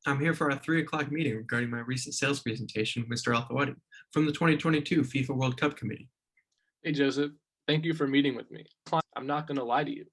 I'm here for our 3 o'clock meeting regarding my recent sales presentation with Mr. Althawadi from the 2022 FIFA World Cup Committee. Hey, Joseph. Thank you for meeting with me. I'm not going to lie to you.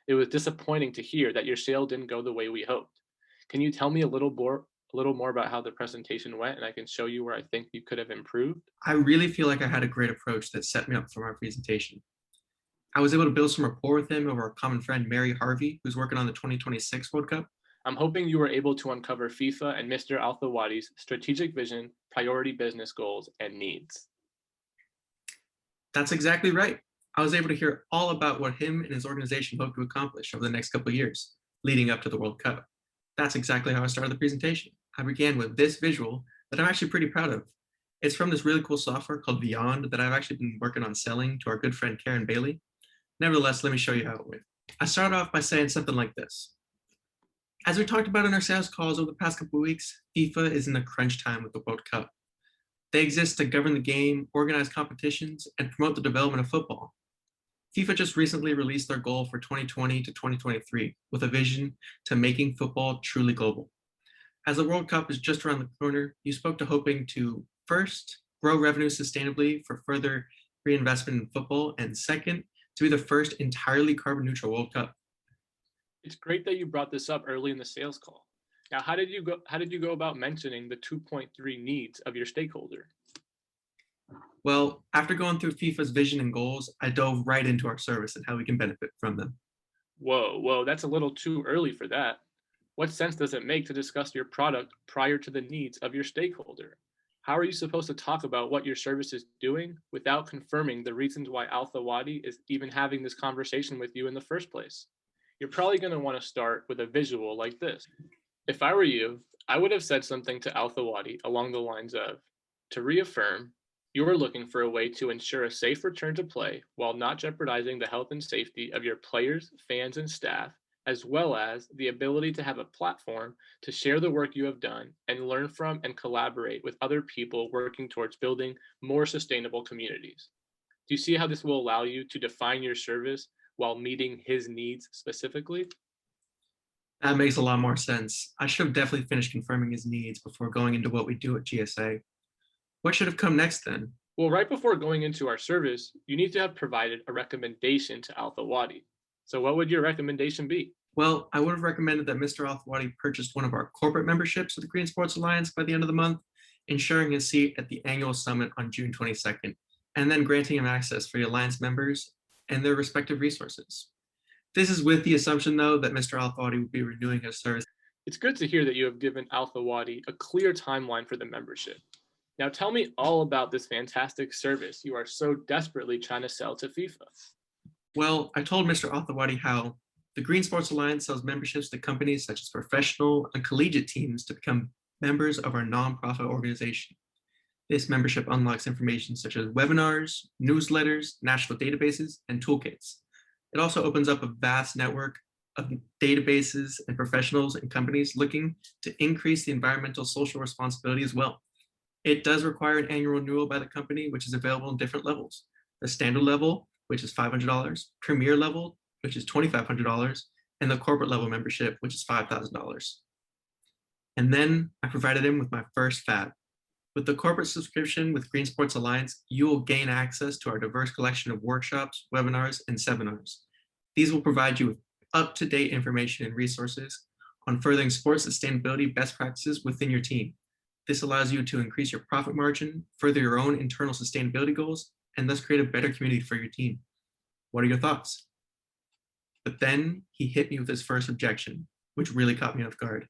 It was disappointing to hear that your sale didn't go the way we hoped. Can you tell me a little more about how the presentation went, and I can show you where I think you could have improved? I really feel like I had a great approach that set me up for my presentation. I was able to build some rapport with him over our common friend, Mary Harvey, who's working on the 2026 World Cup. I'm hoping you were able to uncover FIFA and Mr. Althawadi's strategic vision, priority business goals, and needs. That's exactly right. I was able to hear all about what him and his organization hope to accomplish over the next couple of years, leading up to the World Cup. That's exactly how I started the presentation. I began with this visual that I'm actually pretty proud of. It's from this really cool software called Beyond that I've actually been working on selling to our good friend Karen Bailey. Nevertheless, let me show you how it went. I started off by saying something like this. As we talked about in our sales calls over the past couple of weeks, FIFA is in a crunch time with the World Cup. They exist to govern the game, organize competitions, and promote the development of football. FIFA just recently released their goal for 2020 to 2023 with a vision to making football truly global. As the World Cup is just around the corner, you spoke to hoping to first, grow revenue sustainably for further reinvestment in football, and second, to be the first entirely carbon neutral World Cup. It's great that you brought this up early in the sales call. Now, how did you go about mentioning the 2.3 needs of your stakeholder? Well, after going through FIFA's vision and goals, I dove right into our service and how we can benefit from them. Whoa, that's a little too early for that. What sense does it make to discuss your product prior to the needs of your stakeholder? How are you supposed to talk about what your service is doing without confirming the reasons why Althawadi is even having this conversation with you in the first place? You're probably going to want to start with a visual like this. If I were you, I would have said something to Althawadi along the lines of, to reaffirm, you are looking for a way to ensure a safe return to play while not jeopardizing the health and safety of your players, fans, and staff, as well as the ability to have a platform to share the work you have done and learn from and collaborate with other people working towards building more sustainable communities. Do you see how this will allow you to define your service while meeting his needs specifically? That makes a lot more sense. I should have definitely finished confirming his needs before going into what we do at GSA. What should have come next then? Well, right before going into our service, you need to have provided a recommendation to Althawadi. So what would your recommendation be? Well, I would have recommended that Mr. Althawadi purchased one of our corporate memberships with the Green Sports Alliance by the end of the month, ensuring his seat at the annual summit on June 22nd, and then granting him access for the Alliance members and their respective resources. This is with the assumption, though, that Mr. Althawadi would be renewing his service. It's good to hear that you have given Althawadi a clear timeline for the membership. Now tell me all about this fantastic service you are so desperately trying to sell to FIFA. Well, I told Mr. Althawadi how the Green Sports Alliance sells memberships to companies such as professional and collegiate teams to become members of our nonprofit organization. This membership unlocks information such as webinars, newsletters, national databases, and toolkits. It also opens up a vast network of databases and professionals and companies looking to increase the environmental social responsibility as well. It does require an annual renewal by the company, which is available in different levels. The standard level, which is $500, premier level, which is $2,500, and the corporate level membership, which is $5,000. And then I provided him with my first fab. With the corporate subscription with Green Sports Alliance, you will gain access to our diverse collection of workshops, webinars, and seminars. These will provide you with up-to-date information and resources on furthering sports sustainability best practices within your team. This allows you to increase your profit margin, further your own internal sustainability goals, and thus create a better community for your team. What are your thoughts? But then he hit me with his first objection, which really caught me off guard.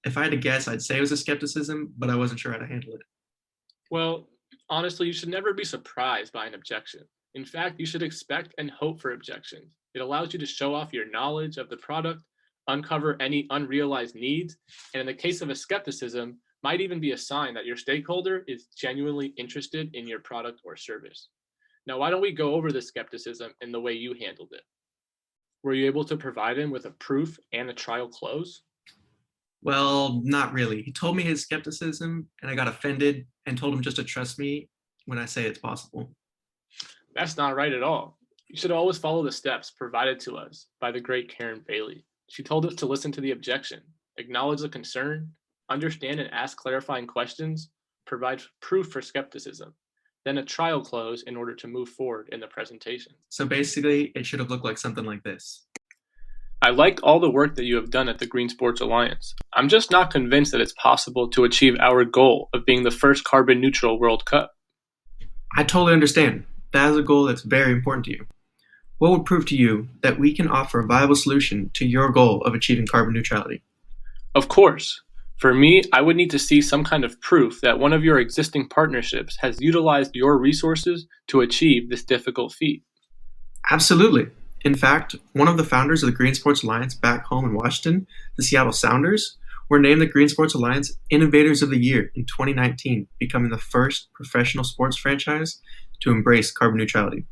If I had to guess, I'd say it was a skepticism, but I wasn't sure how to handle it. Well, honestly, you should never be surprised by an objection. In fact, you should expect and hope for objections. It allows you to show off your knowledge of the product, uncover any unrealized needs, and in the case of a skepticism, might even be a sign that your stakeholder is genuinely interested in your product or service. Now, why don't we go over the skepticism and the way you handled it? Were you able to provide him with a proof and a trial close? Well, not really. He told me his skepticism, and I got offended and told him just to trust me when I say it's possible. That's not right at all. You should always follow the steps provided to us by the great Karen Bailey. She told us to listen to the objection, acknowledge the concern, understand and ask clarifying questions, provide proof for skepticism, then a trial close in order to move forward in the presentation. So basically, it should have looked like something like this. I liked all the work that you have done at the Green Sports Alliance. I'm just not convinced that it's possible to achieve our goal of being the first carbon neutral World Cup. I totally understand. That is a goal that's very important to you. What would prove to you that we can offer a viable solution to your goal of achieving carbon neutrality? Of course, for me, I would need to see some kind of proof that one of your existing partnerships has utilized your resources to achieve this difficult feat. Absolutely. In fact, one of the founders of the Green Sports Alliance back home in Washington, the Seattle Sounders, were named the Green Sports Alliance Innovators of the Year in 2019, becoming the first professional sports franchise to embrace carbon neutrality.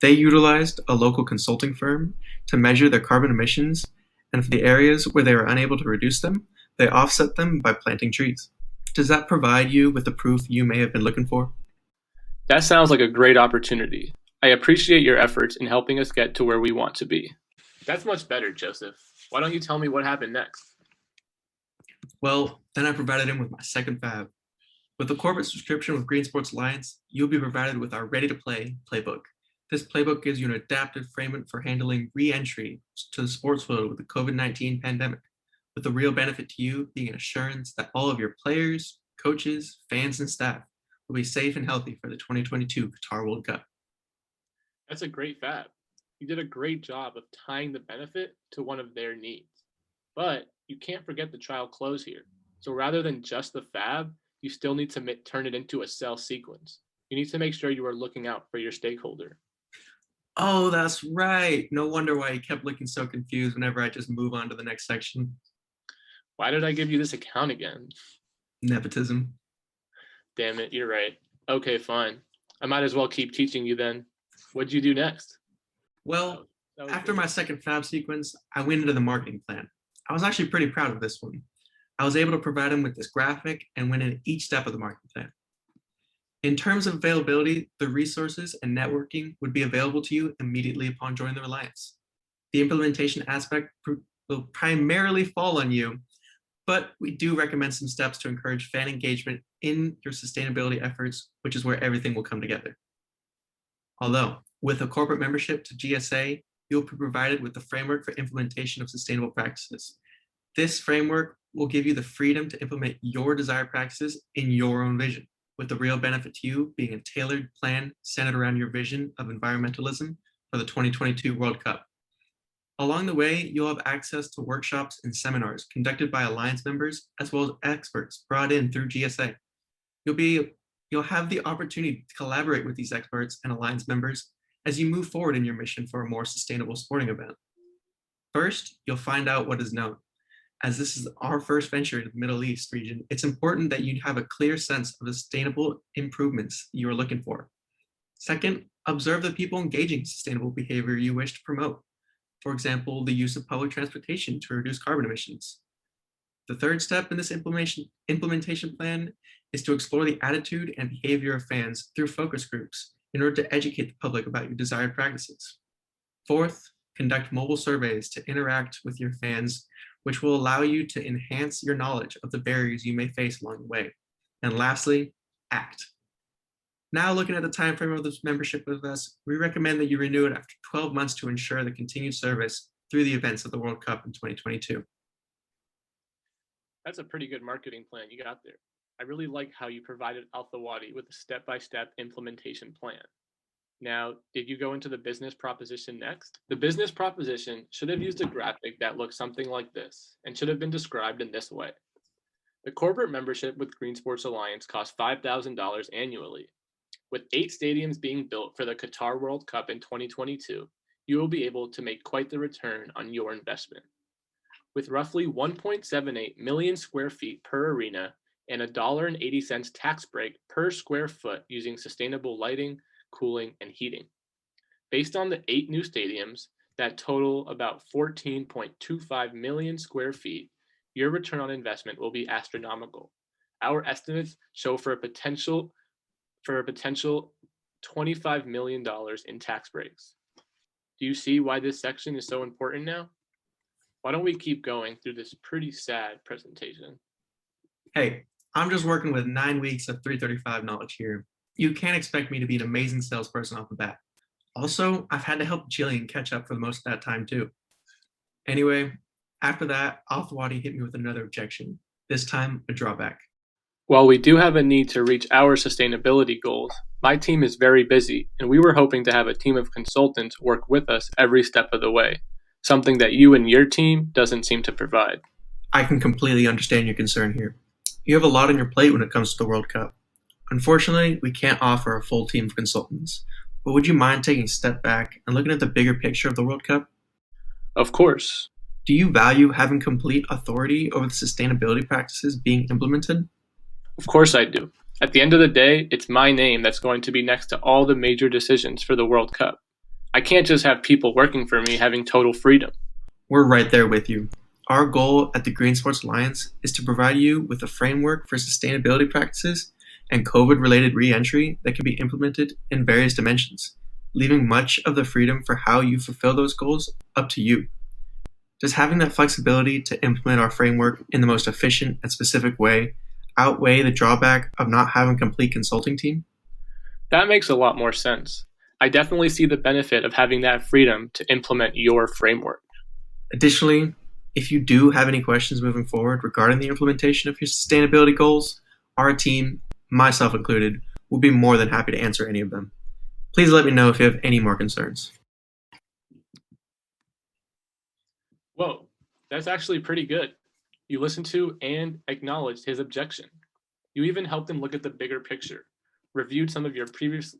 They utilized a local consulting firm to measure their carbon emissions, and for the areas where they were unable to reduce them, they offset them by planting trees. Does that provide you with the proof you may have been looking for? That sounds like a great opportunity. I appreciate your efforts in helping us get to where we want to be. That's much better, Joseph. Why don't you tell me what happened next? Well, then I provided him with my second fab. With the corporate subscription with Green Sports Alliance, you'll be provided with our Ready to Play playbook. This playbook gives you an adaptive framework for handling re-entry to the sports world with the COVID-19 pandemic, with the real benefit to you being an assurance that all of your players, coaches, fans, and staff will be safe and healthy for the 2022 Qatar World Cup. That's a great fab. You did a great job of tying the benefit to one of their needs. But you can't forget the trial close here. So rather than just the fab, you still need to turn it into a sell sequence. You need to make sure you are looking out for your stakeholder. Oh, that's right. No wonder why he kept looking so confused whenever I just move on to the next section. Why did I give you this account again? Nepotism. Damn it, you're right. Okay, fine. I might as well keep teaching you then. What'd you do next? Well, That was after good. my second fab sequence, I went into the marketing plan. I was actually pretty proud of this one. I was able to provide him with this graphic and went into each step of the marketing plan. In terms of availability, the resources and networking would be available to you immediately upon joining the Alliance. The implementation aspect will primarily fall on you, but we do recommend some steps to encourage fan engagement in your sustainability efforts, which is where everything will come together. Although, with a corporate membership to GSA, you'll be provided with the framework for implementation of sustainable practices. This framework will give you the freedom to implement your desired practices in your own vision, with the real benefit to you being a tailored plan centered around your vision of environmentalism for the 2022 World Cup. Along the way, you'll have access to workshops and seminars conducted by Alliance members, as well as experts brought in through GSA. You'll have the opportunity to collaborate with these experts and Alliance members as you move forward in your mission for a more sustainable sporting event. First, you'll find out what is known. As this is our first venture into the Middle East region, it's important that you have a clear sense of the sustainable improvements you are looking for. Second, observe the people engaging sustainable behavior you wish to promote. For example, the use of public transportation to reduce carbon emissions. The third step in this implementation plan is to explore the attitude and behavior of fans through focus groups in order to educate the public about your desired practices. Fourth, conduct mobile surveys to interact with your fans, which will allow you to enhance your knowledge of the barriers you may face along the way. And lastly, act. Now, looking at the time frame of this membership with us, we recommend that you renew it after 12 months to ensure the continued service through the events of the World Cup in 2022. That's a pretty good marketing plan you got there. I really like how you provided Al Thawadi with a step-by-step implementation plan. Now, did you go into the business proposition next? The business proposition should have used a graphic that looked something like this and should have been described in this way. The corporate membership with Green Sports Alliance costs $5,000 annually. With 8 stadiums being built for the Qatar World Cup in 2022, you will be able to make quite the return on your investment. With roughly 1.78 million square feet per arena and $1.80 tax break per square foot using sustainable lighting, cooling, and heating. Based on the 8 new stadiums that total about 14.25 million square feet, your return on investment will be astronomical. Our estimates show for a potential $25 million in tax breaks. Do you see why this section is so important now? Why don't we keep going through this pretty sad presentation? Hey, I'm just working with 9 weeks of 335 knowledge here. You can't expect me to be an amazing salesperson off the bat. Also, I've had to help Jillian catch up for the most of that time too. Anyway, after that, Althawadi hit me with another objection, this time a drawback. While we do have a need to reach our sustainability goals, my team is very busy, and we were hoping to have a team of consultants work with us every step of the way, something that you and your team doesn't seem to provide. I can completely understand your concern here. You have a lot on your plate when it comes to the World Cup. Unfortunately, we can't offer a full team of consultants, but would you mind taking a step back and looking at the bigger picture of the World Cup? Of course. Do you value having complete authority over the sustainability practices being implemented? Of course I do. At the end of the day, it's my name that's going to be next to all the major decisions for the World Cup. I can't just have people working for me having total freedom. We're right there with you. Our goal at the Green Sports Alliance is to provide you with a framework for sustainability practices and COVID related re entry that can be implemented in various dimensions, leaving much of the freedom for how you fulfill those goals up to you. Does having that flexibility to implement our framework in the most efficient and specific way outweigh the drawback of not having a complete consulting team? That makes a lot more sense. I definitely see the benefit of having that freedom to implement your framework. Additionally, if you do have any questions moving forward regarding the implementation of your sustainability goals, our team, myself included, will be more than happy to answer any of them. Please let me know if you have any more concerns. Whoa, that's actually pretty good. You listened to and acknowledged his objection. You even helped him look at the bigger picture, reviewed some of your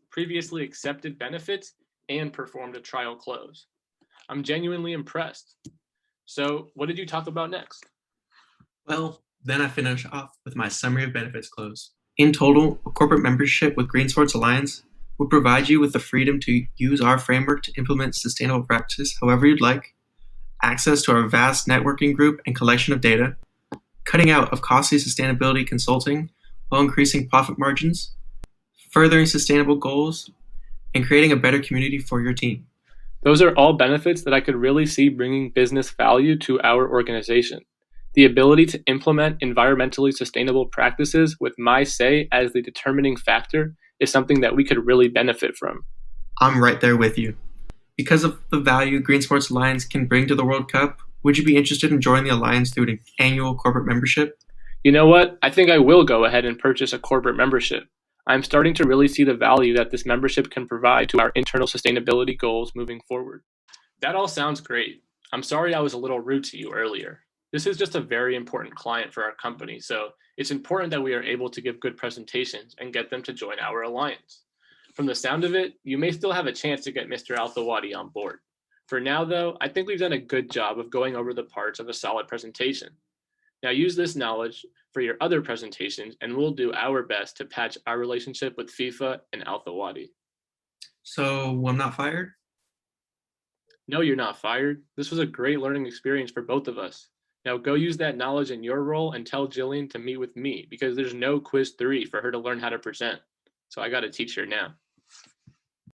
previously accepted benefits, and performed a trial close. I'm genuinely impressed. So, what did you talk about next? Well, then I finish off with my summary of benefits close. In total, a corporate membership with Green Sports Alliance will provide you with the freedom to use our framework to implement sustainable practices however you'd like, access to our vast networking group and collection of data, cutting out of costly sustainability consulting while increasing profit margins, furthering sustainable goals, and creating a better community for your team. Those are all benefits that I could really see bringing business value to our organization. The ability to implement environmentally sustainable practices with my say as the determining factor is something that we could really benefit from. I'm right there with you. Because of the value Green Sports Alliance can bring to the World Cup, would you be interested in joining the Alliance through an annual corporate membership? You know what? I think I will go ahead and purchase a corporate membership. I'm starting to really see the value that this membership can provide to our internal sustainability goals moving forward. That all sounds great. I'm sorry I was a little rude to you earlier. This is just a very important client for our company, so it's important that we are able to give good presentations and get them to join our alliance. From the sound of it, you may still have a chance to get Mr. Althawadi on board. For now, though, I think we've done a good job of going over the parts of a solid presentation. Now use this knowledge for your other presentations, and we'll do our best to patch our relationship with FIFA and Althawadi. So I'm not fired? No, you're not fired. This was a great learning experience for both of us. Now go use that knowledge in your role and tell Jillian to meet with me because there's no quiz 3 for her to learn how to present. So I got to teach her now.